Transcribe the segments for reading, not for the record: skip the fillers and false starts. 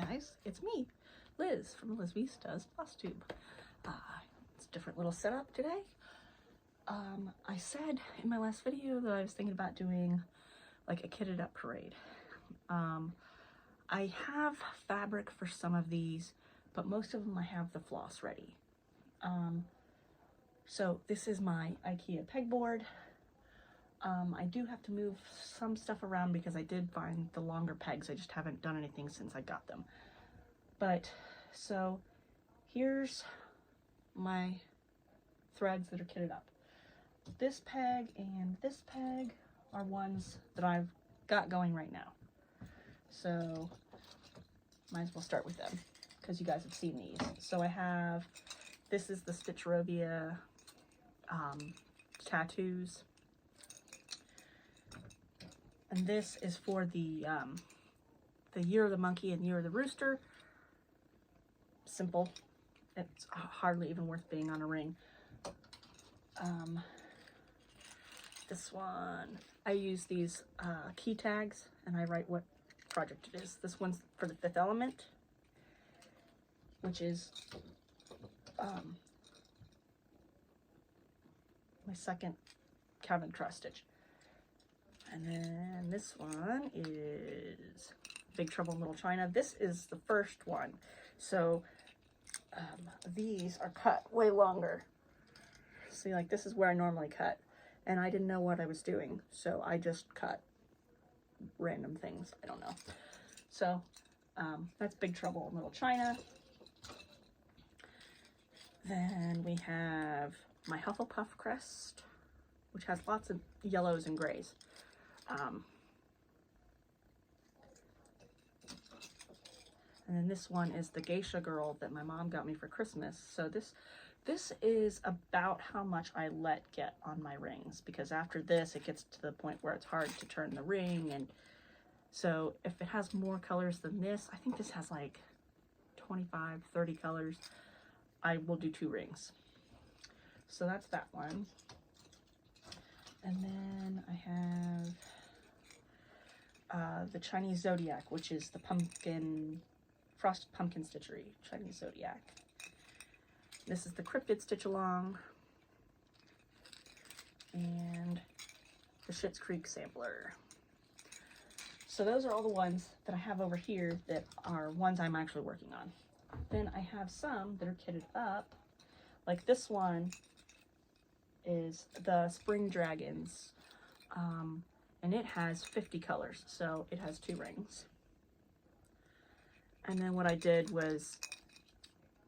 guys, it's me, Liz from Liz Vista's FlossTube. It's a different little setup today. I said in my last video that I was thinking about doing like a kitted up parade. I have fabric for some of these, but most of them I have the floss ready. So this is my IKEA pegboard. I do have to move some stuff around because I did find the longer pegs. I just haven't done anything since I got them. But so here's my threads that are kitted up. This peg and this peg are ones that I've got going right now. So might as well start with them because you guys have seen these. So I have, this is the Stitcherovia tattoos. And this is for the Year of the Monkey and Year of the Rooster. Simple. It's hardly even worth being on a ring. This one, I use these key tags and I write what project it is. This one's for the Fifth Element, which is my second counted cross stitch. And then this one is Big Trouble in Little China. This is the first one. So these are cut way longer. See, like this is where I normally cut. And I didn't know what I was doing. So I just cut random things. I don't know. So that's Big Trouble in Little China. Then we have my Hufflepuff crest, which has lots of yellows and grays. And then this one is the Geisha Girl that my mom got me for Christmas. So this is about how much I let get on my rings, because after this it gets to the point where it's hard to turn the ring. And so if it has more colors than this, I think this has like 25, 30 colors, I will do 2 rings. So that's that one. And then I have the Chinese Zodiac, which is the pumpkin, frosted pumpkin stitchery, Chinese Zodiac. This is the Cryptid Stitch Along and the Schitt's Creek sampler. So those are all the ones that I have over here that are ones I'm actually working on. Then I have some that are kitted up, like this one is the Spring Dragons, and it has 50 colors, so it has 2 rings. And then what I did was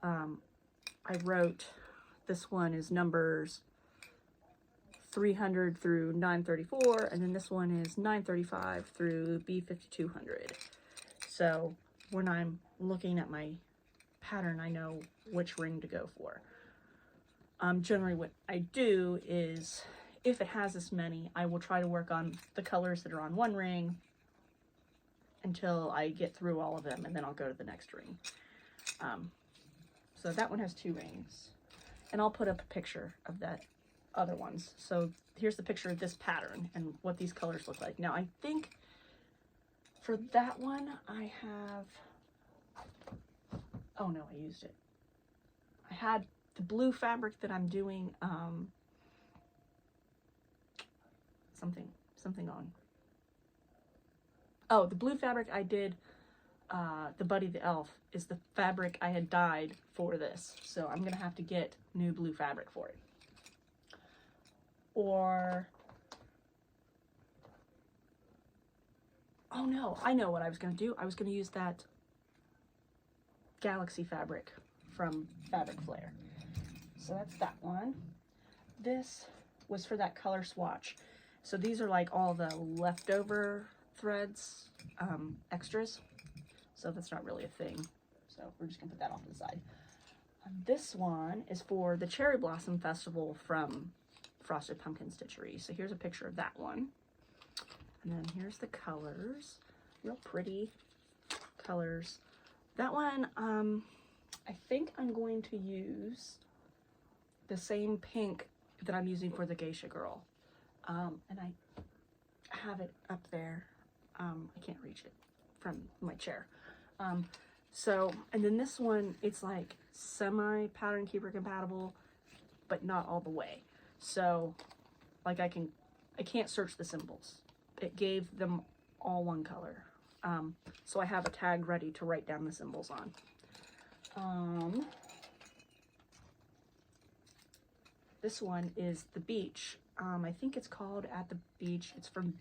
I wrote, this one is numbers 300 through 934, and then this one is 935 through B5200. So when I'm looking at my pattern, I know which ring to go for. Generally what I do is, if it has this many, I will try to work on the colors that are on one ring until I get through all of them, and then I'll go to the next ring. So that one has 2 rings, and I'll put up a picture of that other ones. So here's the picture of this pattern and what these colors look like. Now I think for that one I have, oh no, I used it. I had the blue fabric that I'm doing something on. Oh, the blue fabric I did, the Buddy the Elf, is the fabric I had dyed for this. So I'm gonna have to get new blue fabric for it. Or, oh no, I know what I was gonna do. I was gonna use that Galaxy fabric from Fabric Flare. So that's that one. This was for that color swatch. So these are like all the leftover threads, extras. So that's not really a thing. So we're just gonna put that off to the side. This one is for the Cherry Blossom Festival from Frosted Pumpkin Stitchery. So here's a picture of that one. And then here's the colors. Real pretty colors. That one, I think I'm going to use the same pink that I'm using for the Geisha Girl. And I have it up there. I can't reach it from my chair. So, and then this one, it's like semi pattern keeper compatible, but not all the way. So like I can't search the symbols. It gave them all one color. So I have a tag ready to write down the symbols on. This one is the beach. I think it's called At the Beach. It's from,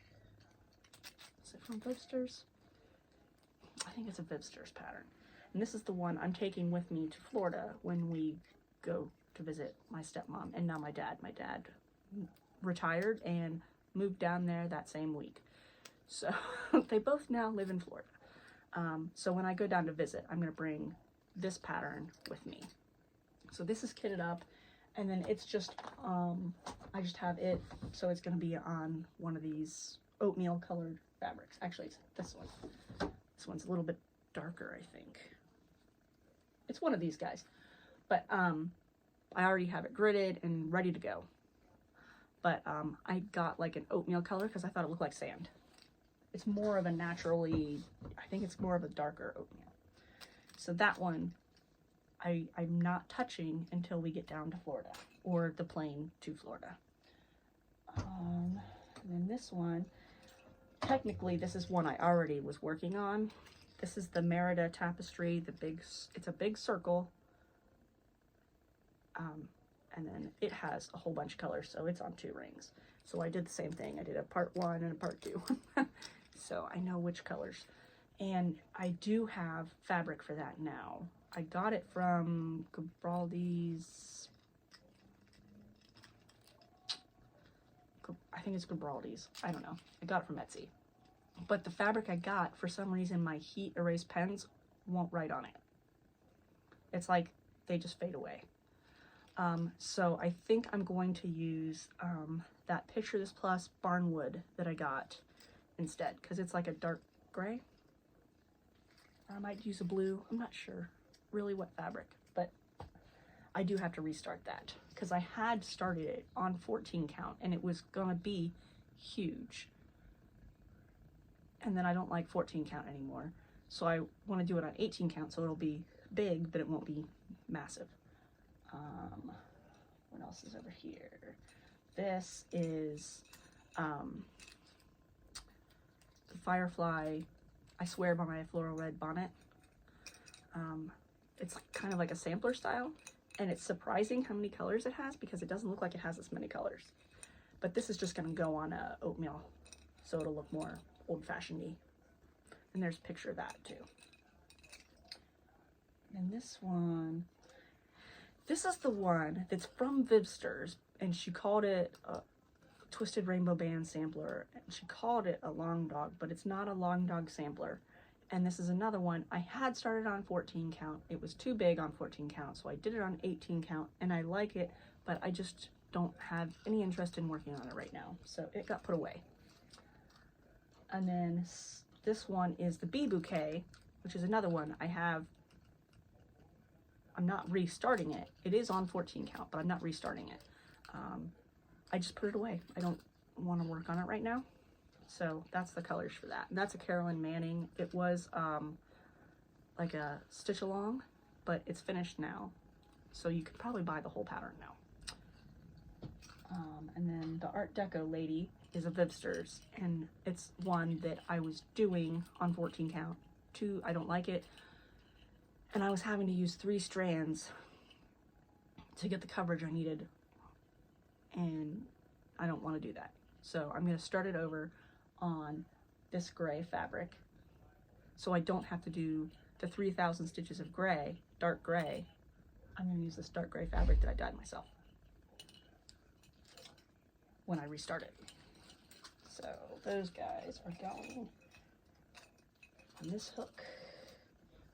is it from Vibsters? I think it's a Vibsters pattern. And this is the one I'm taking with me to Florida when we go to visit my stepmom and now my dad. My dad retired and moved down there that same week. So they both now live in Florida. So when I go down to visit, I'm going to bring this pattern with me. So this is kitted up, and then it's just, I just have it, so it's going to be on one of these oatmeal colored fabrics. Actually, it's this one. This one's a little bit darker, I think. It's one of these guys. But I already have it gridded and ready to go. But I got like an oatmeal color because I thought it looked like sand. It's more of a naturally, I think it's more of a darker oatmeal. So that one, I'm not touching until we get down to Florida, or the plane to Florida. And then this one, technically this is one I already was working on. This is the Merida tapestry, it's a big circle. And then it has a whole bunch of colors, so it's on 2 rings. So I did the same thing. I did a part 1 and a part 2. So I know which colors. And I do have fabric for that now. I got it from Gibraldi's. I think it's Gibraldi's. I don't know. I got it from Etsy. But the fabric I got, for some reason, my heat erase pens won't write on it. It's like they just fade away. So I think I'm going to use that Picture This Plus Barnwood that I got instead, because it's like a dark gray. I might use a blue. I'm not sure really what fabric, but I do have to restart that because I had started it on 14 count and it was gonna be huge. And then I don't like 14 count anymore. So I want to do it on 18 count so it'll be big, but it won't be massive. What else is over here? This is the Firefly, I Swear by My Floral Red Bonnet. It's kind of like a sampler style, and it's surprising how many colors it has because it doesn't look like it has this many colors. But this is just going to go on a oatmeal, so it'll look more old-fashioned-y. And there's a picture of that too. And this one, this is the one that's from Vibsters, and she called it a Twisted Rainbow Band sampler, and she called it a long dog, but it's not a long dog sampler. And this is another one I had started on 14 count. It was too big on 14 count, so I did it on 18 count, and I like it, but I just don't have any interest in working on it right now, so it got put away. And then this one is the Bee Bouquet, which is another one I have. I'm not restarting it. It is on 14 count, but I'm not restarting it. I just put it away. I don't want to work on it right now. So that's the colors for that. And that's a Carolyn Manning. It was like a stitch along, but it's finished now. So you could probably buy the whole pattern now. And then the Art Deco Lady is a Vibsters, and it's one that I was doing on 14 count. 2, I don't like it. And I was having to use 3 strands to get the coverage I needed. And I don't want to do that. So I'm going to start it over on this gray fabric. So I don't have to do the 3,000 stitches of gray, dark gray. I'm going to use this dark gray fabric that I dyed myself when I restart it. So those guys are going on this hook.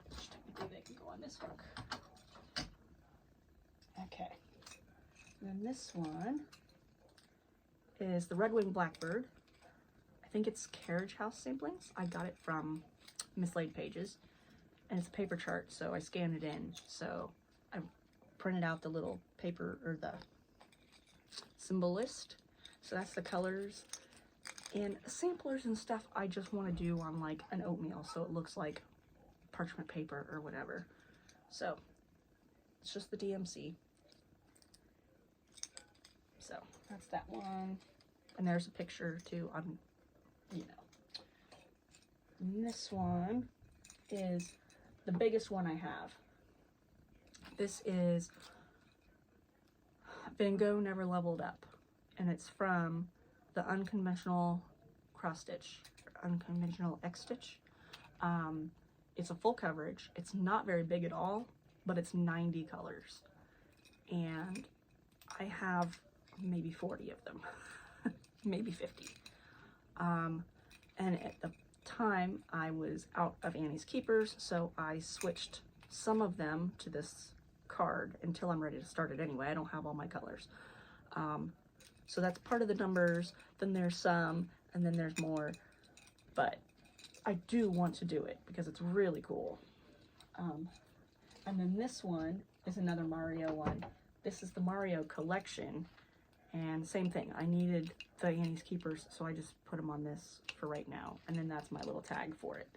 Which technically they can go on this hook. Okay. And then this one is the Red Wing Blackbird. I think it's Carriage House samplings. I got it from Mislaid Pages, and it's a paper chart, so I scanned it in. So I printed out the little paper, or the symbol list. So that's the colors. And samplers and stuff I just want to do on like an oatmeal, so it looks like parchment paper or whatever. So it's just the DMC. So that's that one. And there's a picture too on, you know. And this one is the biggest one I have. This is Van Gogh Never Leveled Up. And it's from the unconventional cross stitch, unconventional X stitch. It's a full coverage. It's not very big at all, but it's 90 colors. And I have maybe 40 of them, maybe 50. And at the time I was out of Annie's Keepers, so I switched some of them to this card until I'm ready to start it anyway. I don't have all my colors. So that's part of the numbers. Then there's some, and then there's more, but I do want to do it because it's really cool. And then this one is another Mario one. This is the Mario collection, and same thing. I needed the Annie's Keepers, so I just put them on this for right now, and then that's my little tag for it.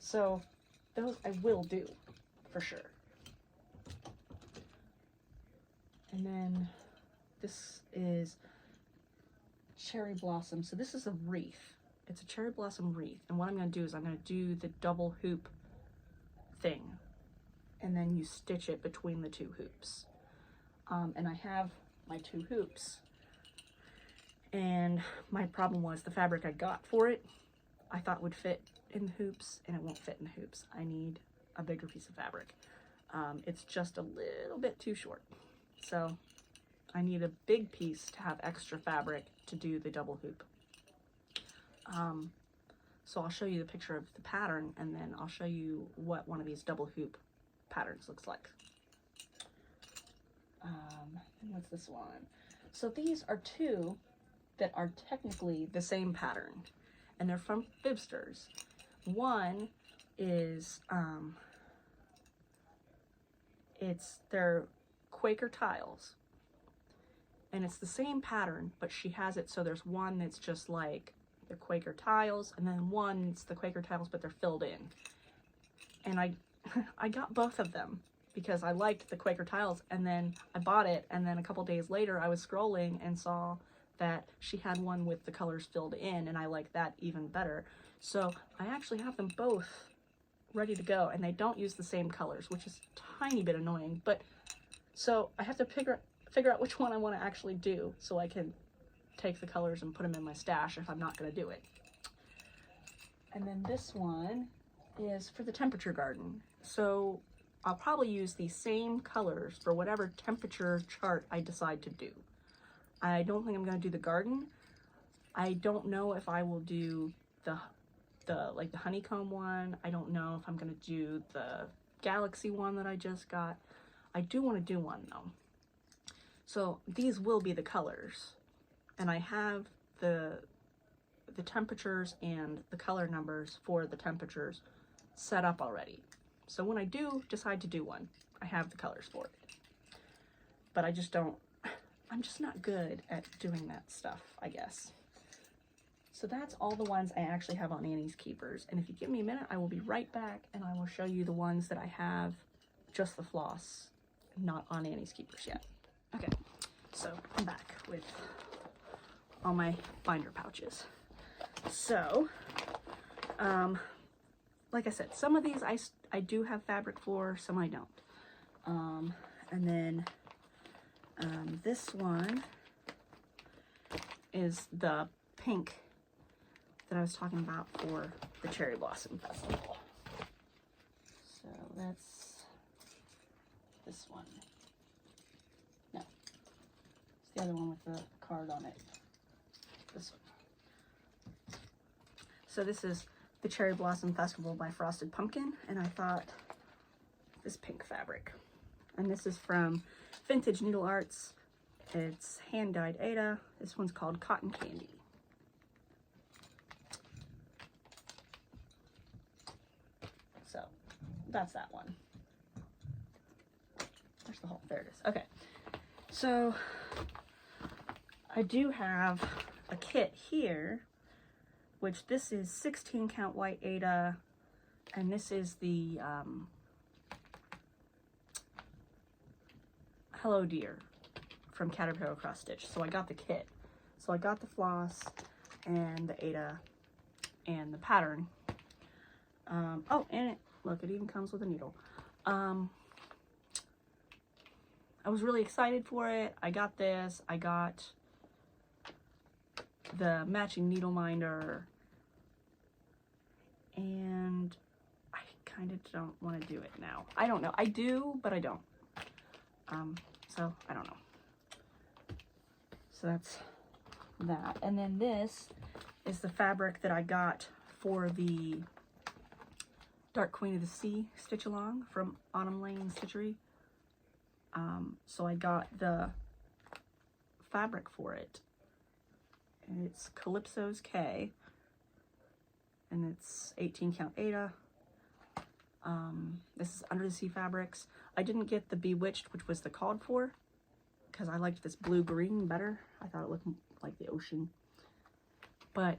So those I will do for sure. And then this is Cherry Blossom. So this is a wreath. It's a cherry blossom wreath. And what I'm going to do is I'm going to do the double hoop thing. And then you stitch it between the two hoops. And I have my two hoops. And my problem was the fabric I got for it, I thought would fit in the hoops, and it won't fit in the hoops. I need a bigger piece of fabric. It's just a little bit too short. So I need a big piece to have extra fabric to do the double hoop. So I'll show you the picture of the pattern, and then I'll show you what one of these double hoop patterns looks like. And what's this one? So these are two that are technically the same pattern, and they're from Fibsters. One is, they're Quaker tiles, and it's the same pattern, but she has it so there's one that's just like the Quaker tiles, and then one it's the Quaker tiles but they're filled in. And I got both of them because I liked the Quaker tiles, and then I bought it, and then a couple days later I was scrolling and saw that she had one with the colors filled in, and I like that even better. So I actually have them both ready to go, and they don't use the same colors, which is a tiny bit annoying, but so I have to figure out which one I want to actually do so I can take the colors and put them in my stash if I'm not going to do it. And then this one is for the temperature garden. So I'll probably use the same colors for whatever temperature chart I decide to do. I don't think I'm going to do the garden. I don't know if I will do the honeycomb one. I don't know if I'm going to do the galaxy one that I just got. I do want to do one though. So these will be the colors, and I have the temperatures and the color numbers for the temperatures set up already. So when I do decide to do one, I have the colors for it. But I'm just not good at doing that stuff, I guess. So that's all the ones I actually have on Annie's Keepers. And if you give me a minute, I will be right back, and I will show you the ones that I have just the floss, not on Annie's Keepers yet. Okay, so I'm back with all my binder pouches. So, like I said, some of these I do have fabric for, some I don't. And then this one is the pink that I was talking about for the Cherry Blossom Festival. So that's this one. No, it's the other one with the card on it. This one. So this is the Cherry Blossom Festival by Frosted Pumpkin, and I thought this pink fabric. And this is from Vintage Needle Arts. It's hand-dyed Ada. This one's called Cotton Candy. So that's that one. There's the whole, there it is. Okay, so I do have a kit here which this is 16 count white Ada, and this is the Hello Dear from Caterpillar Cross Stitch. So I got the kit. So I got the floss and the Ada and the pattern. Oh, and look, it even comes with a needle. I was really excited for it. I got this. I got the matching needle minder. And I kind of don't want to do it now. I don't know. I do, but I don't. So I don't know. So that's that. And then this is the fabric that I got for the Dark Queen of the Sea stitch along from Autumn Lane Stitchery. So I got the fabric for it, and it's Calypso's K, and it's 18 count Ada. This is Under the Sea Fabrics. I didn't get the Bewitched, which was the called for, because I liked this blue-green better. I thought it looked like the ocean. But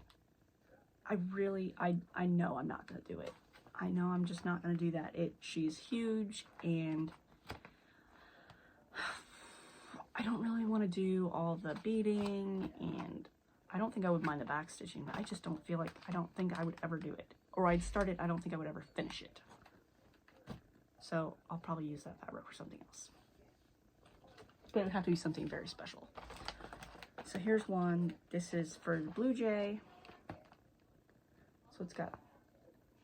I know I'm not going to do it. I know I'm just not going to do that. She's huge, and I don't really want to do all the beading, and I don't think I would mind the back stitching, but I just don't feel like, I don't think I would ever do it. Or I'd start it, I don't think I would ever finish it. So I'll probably use that fabric for something else. But it would have to be something very special. So here's one. This is for the Blue Jay. So it's got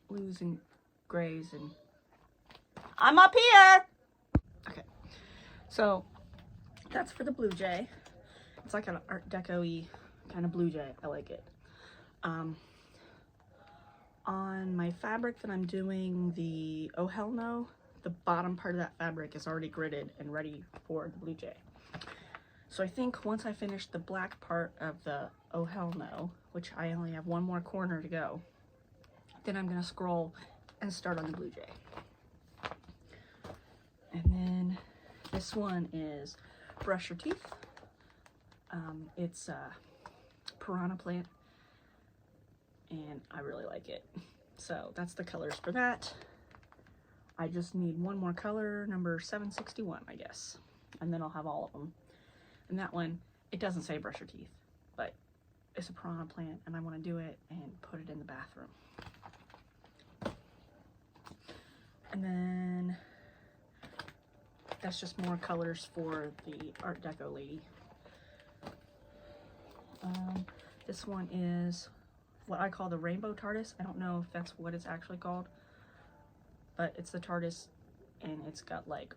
blues and grays, and I'm up here. Okay. So that's for the Blue Jay. It's like an Art Deco-y kind of Blue Jay. I like it. On my fabric that I'm doing the Oh Hell No, the bottom part of that fabric is already gridded and ready for the Blue Jay. So I think once I finish the black part of the Oh Hell No, which I only have one more corner to go, then I'm going to scroll and start on the Blue Jay. And then this one is Brush Your Teeth. It's a piranha plant, and I really like it. So that's the colors for that. I just need one more color, number 761, I guess. And then I'll have all of them. And that one, it doesn't say brush your teeth, but it's a piranha plant, and I want to do it and put it in the bathroom. And then that's just more colors for the Art Deco lady. This one is what I call the Rainbow Tardis. I don't know if that's what it's actually called, but it's the Tardis, and it's got like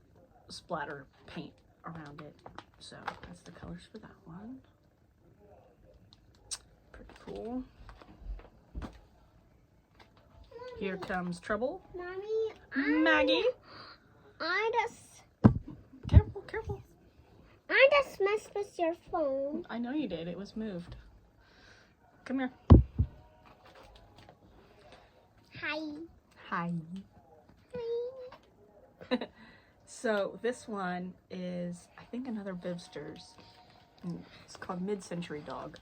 splatter paint around it. So that's the colors for that one. Pretty cool. Here comes Trouble. Mommy, Maggie. Careful. I just messed with your phone. I know you did. It was moved. Come here. Hi. Hi. Hi. So this one is, I think, another Bibster's. It's called Mid-Century Dog.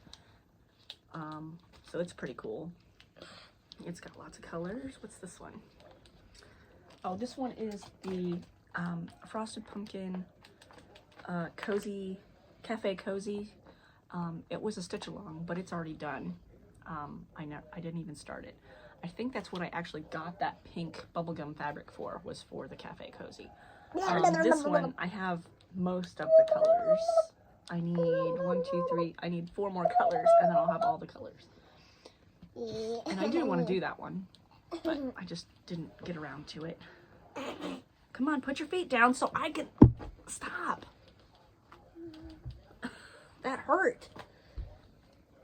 So it's pretty cool. It's got lots of colors. What's this one? Oh, this one is the Frosted Pumpkin Cozy, Cafe Cozy. It was a stitch along, but it's already done. I didn't even start it. I think that's what I actually got that pink bubblegum fabric for, was for the Cafe Cozy. This one, I have most of the colors. I need 1, 2, 3, I need 4 more colors, and then I'll have all the colors. And I do want to do that one, but I just didn't get around to it. Come on, put your feet down so I can... Stop. That hurt.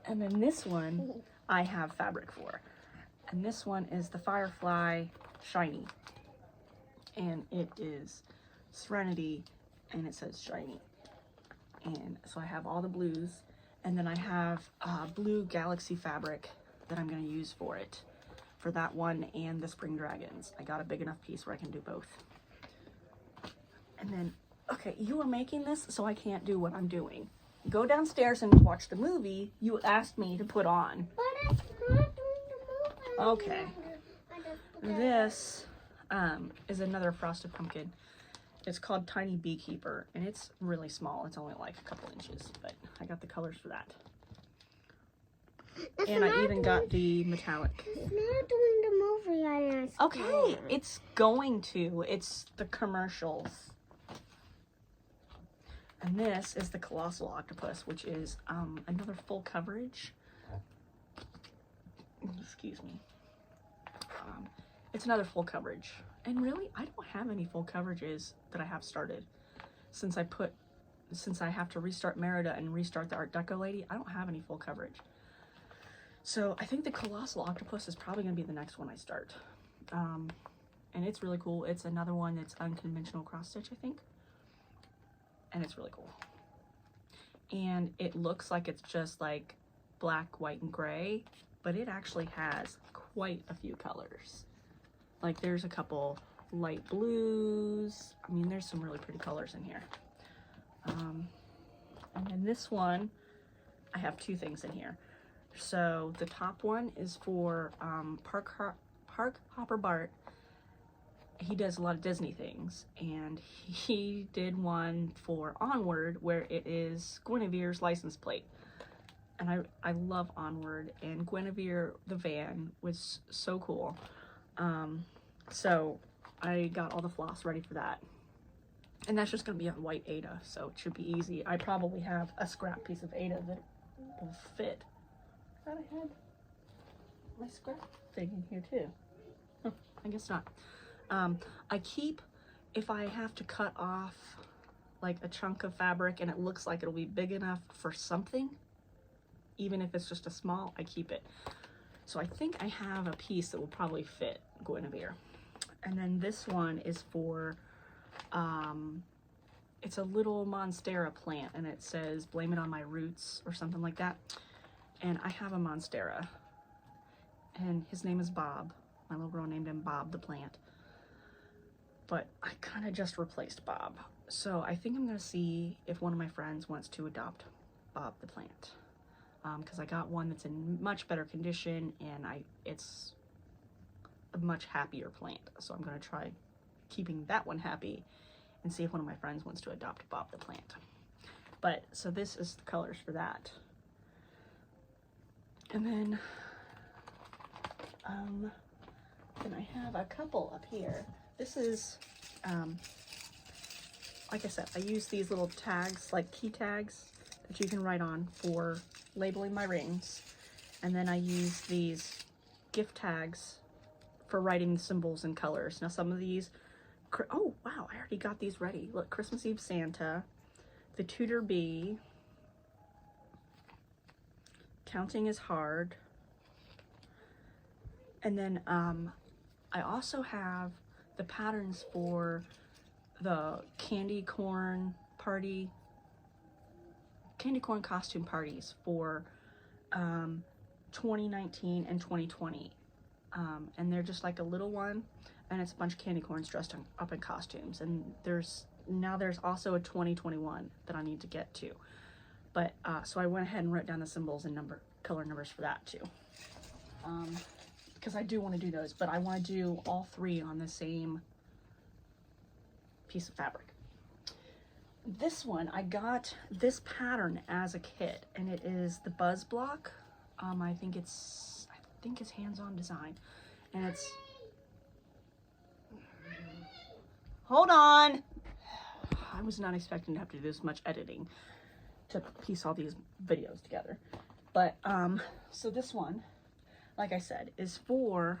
And then this one, I have fabric for. And this one is the Firefly Shiny. And it is Serenity, and it says Shiny. And so I have all the blues. And then I have blue Galaxy fabric that I'm going to use for it. For that one and the Spring Dragons. I got a big enough piece where I can do both. And then, okay, you are making this, so I can't do what I'm doing. Go downstairs and watch the movie you asked me to put on. But it's not Okay. This is another frosted pumpkin. It's called Tiny Beekeeper, and it's really small. It's only like a couple inches, but I got the colors for that. And I even got the metallic. It's not doing the movie I asked Okay, for. it's going to. It's the commercials. And this is the colossal octopus, which is another full coverage. Excuse me. It's another full coverage. And really, I don't have any full coverages that I have started. Since I have to restart Merida and restart the Art Deco lady, I don't have any full coverage. So I think the colossal octopus is probably going to be the next one I start. And it's really cool. It's another one that's unconventional cross stitch, I think. And it's really cool. And it looks like it's just like black, white, and gray, but it actually has quite a few colors. Like there's a couple light blues. I mean, there's some really pretty colors in here. And then this one, I have two things in here. So the top one is for Park Hopper Bart. He does a lot of Disney things, and he did one for Onward where it is Guinevere's license plate. And I love Onward, and Guinevere the van was so cool. So I got all the floss ready for that. And that's just going to be on white Aida, so it should be easy. I probably have a scrap piece of Aida that will fit. I thought I had my scrap thing in here too. Huh, I guess not. I keep, if I have to cut off like a chunk of fabric and it looks like it'll be big enough for something, even if it's just a small, I keep it. So I think I have a piece that will probably fit Guinevere. And then this one is for, it's a little monstera plant, and it says blame it on my roots or something like that. And I have a monstera, and his name is Bob. My little girl named him Bob the plant. But I kind of just replaced Bob. So I think I'm going to see if one of my friends wants to adopt Bob the plant. Because I got one that's in much better condition, and it's a much happier plant. So I'm going to try keeping that one happy and see if one of my friends wants to adopt Bob the plant. But, so this is the colors for that. And then I have a couple up here. This is, like I said, I use these little tags, like key tags, that you can write on for labeling my rings. And then I use these gift tags for writing the symbols and colors. Now some of these, oh wow, I already got these ready. Look, Christmas Eve Santa, the Tudor Bee, Counting is Hard, and then I also have the patterns for the candy corn costume parties for 2019 and 2020. And they're just like a little one, and it's a bunch of candy corns dressed up in costumes. And there's also a 2021 that I need to get to. But so I went ahead and wrote down the symbols and color numbers for that too. Because I do want to do those, but I want to do all three on the same piece of fabric. This one, I got this pattern as a kit, and it is the Buzz Block. I think it's hands-on design, and it's, hold on, I was not expecting to have to do this much editing to piece all these videos together. But so this one, like I said, is for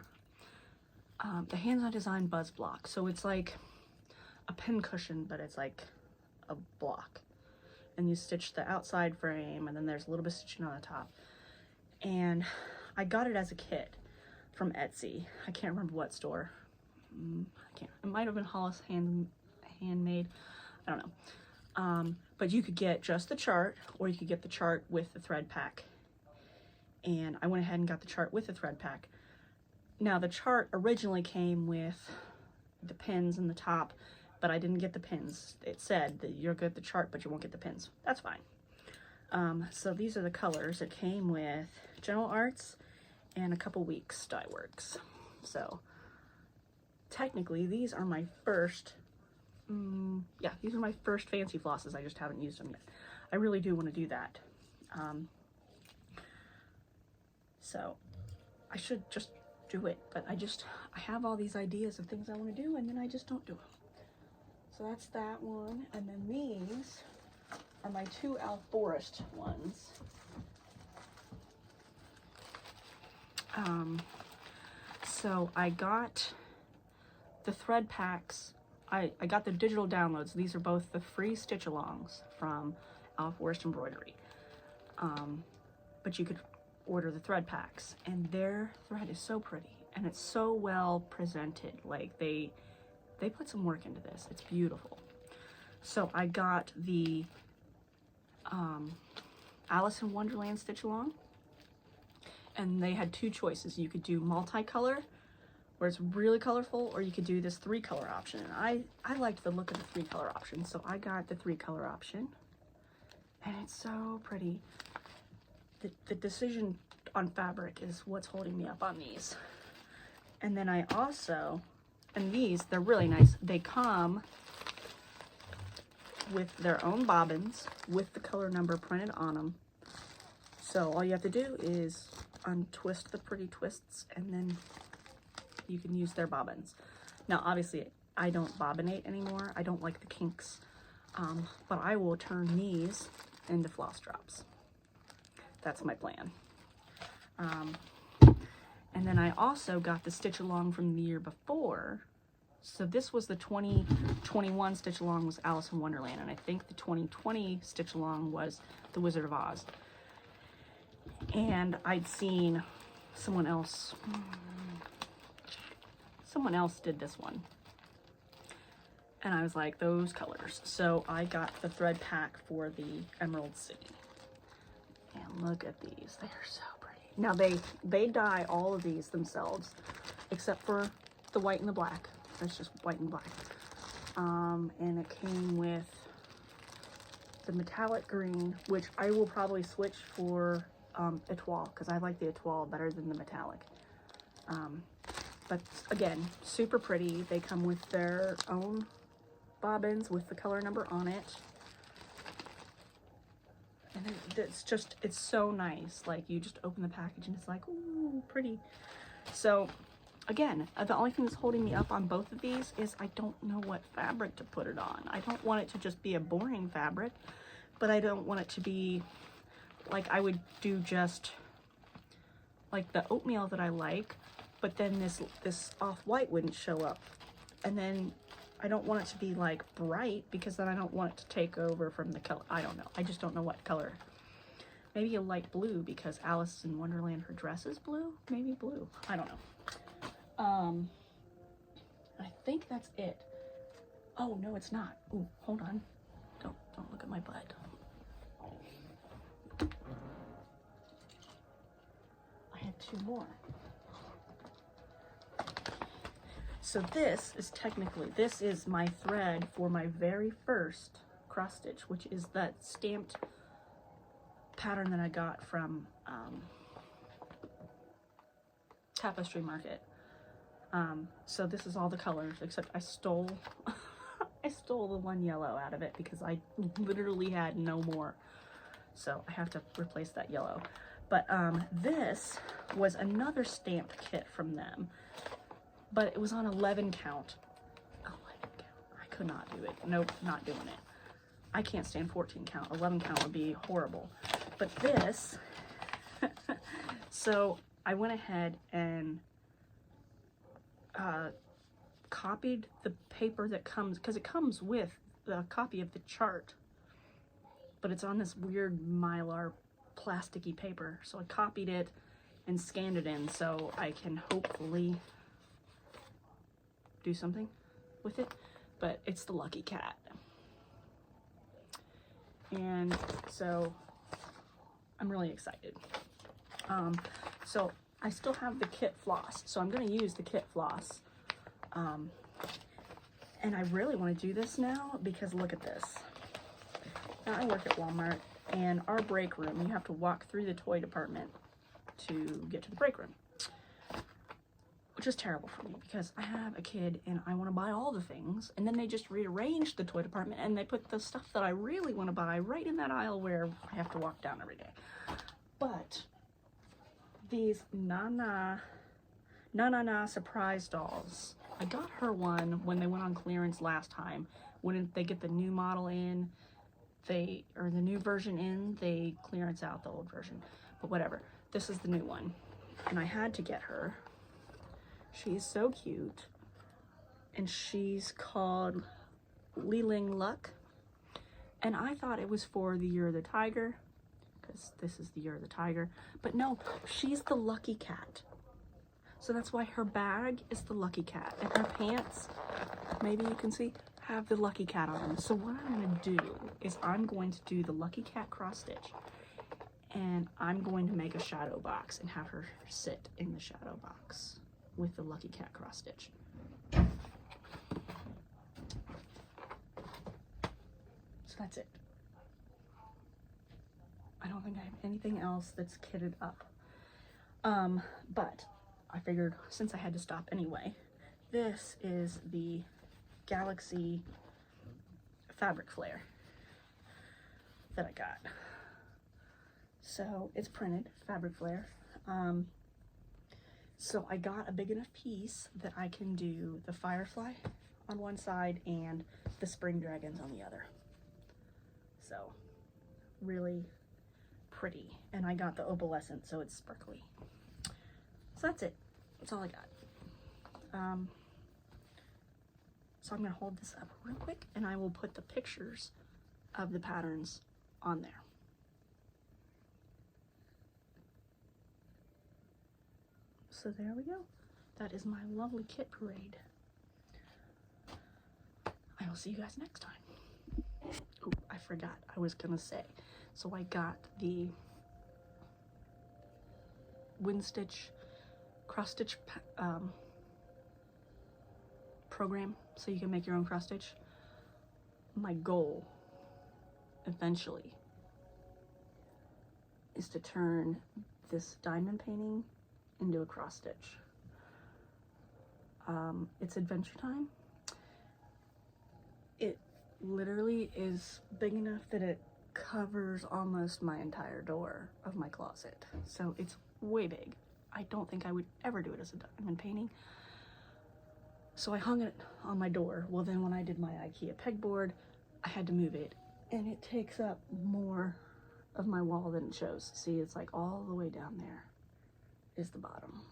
the hands-on design Buzz Block. So it's like a pin cushion, but it's like a block, and you stitch the outside frame, and then there's a little bit of stitching on the top. And I got it as a kit from Etsy. I can't remember what store. It might have been Hollis Handmade. I don't know. But you could get just the chart, or you could get the chart with the thread pack. And I went ahead and got the chart with the thread pack. Now the chart originally came with the pins in the top, but I didn't get the pins. It said that you'll get the chart, but you won't get the pins. That's fine. So these are the colors. It came with General Arts and a couple weeks dye works. So technically these are my first, yeah, these are my first fancy flosses. I just haven't used them yet. I really do want to do that. So I should just do it, but I have all these ideas of things I want to do, and then I just don't do them. So that's that one, and then these are my two Forest ones. So I got the thread packs. I got the digital downloads. These are both the free stitch-alongs from Forest Embroidery. But you could order the thread packs, and their thread is so pretty, and it's so well presented. Like they put some work into this. It's beautiful. So I got the Alice in Wonderland stitch along, and they had two choices. You could do multicolor, where it's really colorful, or you could do this 3-color option. And I liked the look of the 3-color option, so I got the 3-color option, and it's so pretty. The decision on fabric is what's holding me up on these. And then I also, and these, they're really nice. They come with their own bobbins with the color number printed on them. So all you have to do is untwist the pretty twists, and then you can use their bobbins. Now obviously I don't bobbinate anymore. I don't like the kinks, but I will turn these into floss drops. That's my plan. And then I also got the stitch along from the year before. So this was the 2021 stitch along was Alice in Wonderland, and I think the 2020 stitch along was The Wizard of Oz. And I'd seen someone else did this one, and I was like, those colors. So I got the thread pack for the Emerald City. And look at these, they're so pretty. Now they dye all of these themselves, except for the white and the black. That's just white and black. And it came with the metallic green, which I will probably switch for Etoile, because I like the Etoile better than the metallic. But again, super pretty. They come with their own bobbins with the color number on it. And it's so nice. Like, you just open the package and it's like, ooh, pretty. So again, the only thing that's holding me up on both of these is I don't know what fabric to put it on. I don't want it to just be a boring fabric, but I don't want it to be like I would do just like the oatmeal that I like, but then this off-white wouldn't show up. And then I don't want it to be like bright, because then I don't want it to take over from the color. I don't know. I just don't know what color. Maybe a light blue, because Alice in Wonderland, her dress is blue. Maybe blue. I don't know. I think that's it. Oh, no, it's not. Ooh, hold on. Don't look at my butt. I had 2 more. So this is my thread for my very first cross stitch, which is that stamped pattern that I got from Tapestry Market. So this is all the colors, except I stole the one yellow out of it because I literally had no more. So I have to replace that yellow. But this was another stamped kit from them, but it was on 11 count. 11 count. I could not do it. Nope, not doing it. I can't stand 14 count. 11 count would be horrible. But this, so I went ahead and copied the paper that comes, because it comes with the copy of the chart, but it's on this weird mylar plasticky paper. So I copied it and scanned it in so I can hopefully do something with it. But it's the Lucky Cat. And so I'm really excited. So I still have the kit floss, so I'm going to use the kit floss. And I really want to do this now because look at this. Now I work at Walmart, and our break room, you have to walk through the toy department to get to the break room. is terrible for me because I have a kid and I want to buy all the things, and then they just rearrange the toy department and they put the stuff that I really want to buy right in that aisle where I have to walk down every day. But these Na surprise dolls, I got her one when they went on clearance last time. When they get the new model in, or the new version in, they clearance out the old version. But whatever, this is the new one. And I had to get her. She's so cute. And she's called Liling Luck. And I thought it was for the Year of the Tiger, because this is the Year of the Tiger. But no, she's the lucky cat. So that's why her bag is the lucky cat. And her pants, maybe you can see, have the lucky cat on them. So what I'm going to do is I'm going to do the lucky cat cross stitch. And I'm going to make a shadow box and have her sit in the shadow box with the lucky cat cross stitch. So that's it. I don't think I have anything else that's kitted up. But I figured since I had to stop anyway, this is the Galaxy fabric flare that I got. So it's printed fabric flare. So I got a big enough piece that I can do the firefly on one side and the spring dragons on the other. So really pretty. And I got the opalescent, so it's sparkly. So that's it. That's all I got. So I'm gonna hold this up real quick and I will put the pictures of the patterns on there. So there we go. That is my lovely kit parade. I will see you guys next time. Oh, I forgot I was gonna say. So I got the wind stitch, cross stitch program so you can make your own cross stitch. My goal eventually is to turn this diamond painting into a cross stitch. It's Adventure Time. It literally is big enough that it covers almost my entire door of my closet. So it's way big. I don't think I would ever do it as a diamond painting. So I hung it on my door. Well, then when I did my IKEA pegboard, I had to move it. And it takes up more of my wall than it shows. See, it's like all the way down there is the bottom.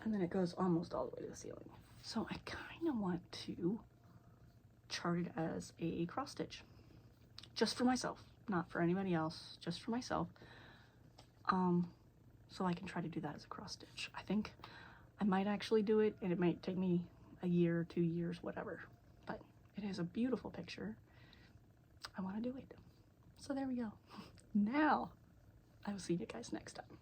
And then it goes almost all the way to the ceiling. So I kind of want to chart it as a cross stitch. Just for myself, not for anybody else, just for myself. So I can try to do that as a cross stitch. I think I might actually do it, and it might take me a year, 2 years, whatever. But it is a beautiful picture. I want to do it. So there we go. Now, I will see you guys next time.